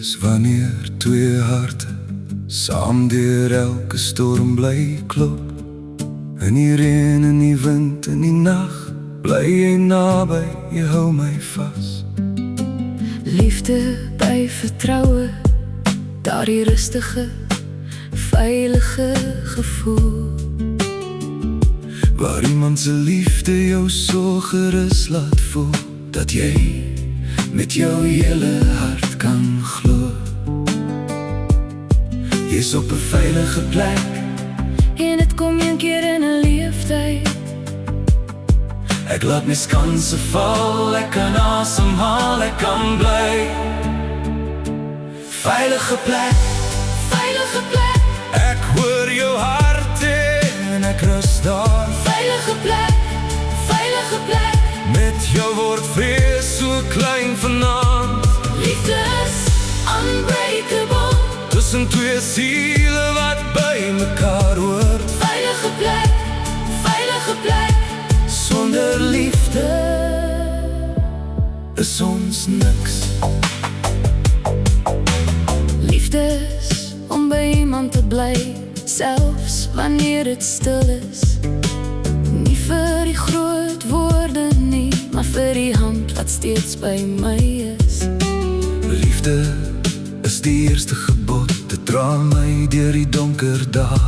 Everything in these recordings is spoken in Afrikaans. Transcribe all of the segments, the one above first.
is wanneer twee harte saam deur elke storm bly klop. In die reën, in die wind, in die nag, bly jy naby, jy hou my vas. Liefde by vertroue, daardie rustige, veilige gevoel. Waar iemand se liefde jou so gerus laat voel, dat jy met jou hele hart kan glo. Jy's op 'n veilige plek, En dit kom een keer in 'n leeftyd. ek laat my skanse val, ek kan asemhaal, ek kan bly. Veilige plek, Veilige plek, ek hoor jou hart en ek rus daar. veilige plek, veilige plek. Met jou word vrees so klein vanaand. Liefde is unbreakable. Tussen twee siele wat by mekaar hoort. Veilige plek, veilige plek. Sonder liefde is ons niks. Liefde is om by iemand te bly, selfs wanneer dit stil is. Nie vir die groot woorde nie, maar vir die hand wat steeds by my is. Liefde is die eerste gebod, dit dra my deur die donker dae.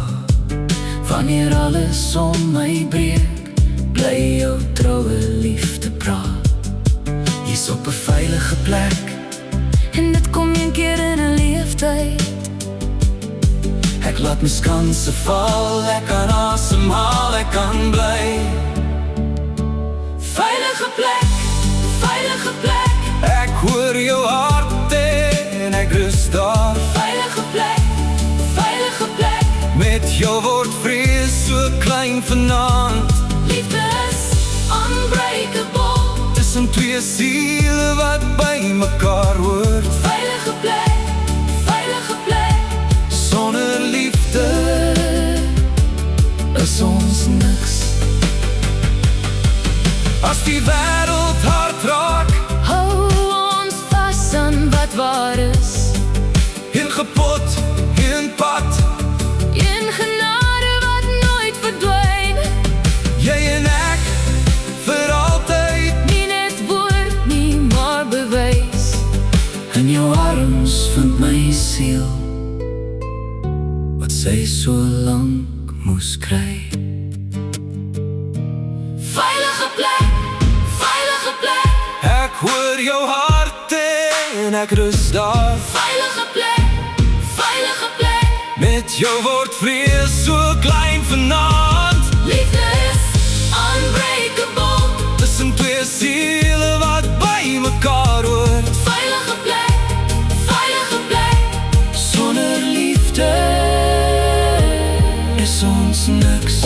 Wanneer alles om my breek, bly jou troue liefde praat. Jy's op 'n veilige plek, En dit kom een keer in 'n leeftyd. ek laat my skanse val, ek kan asemhaal, ek kan bly. Veilige plek, veilige plek. Ek hoor jou hart en ek rus daar. Veilige plek, veilige plek. Met jou word vrees so klein vanaand. Liefde is unbreakable. Tussen twee siele wat by mekaar hoort. Veilige plek, veilige plek. Sonder liefde is ons niks. As die wêreld hard raak, Hou ons vas aan wat waar is. in gepot, in pad, In genade wat nooit verdwyn. jy en ek vir altyd. Nie net woord nie, maar bewys. In jou arms vind my siel wat sy so lank moes kry. Veilige plek, veilige plek. Ek hoor jou hart en ek rus daar. Veilige plek, veilige plek. Met jou word vrees so klein vanaand. Liefde is unbreakable. Tussen twee siele wat by mekaar hoort. Veilige plek, veilige plek. Sonder liefde is ons niks.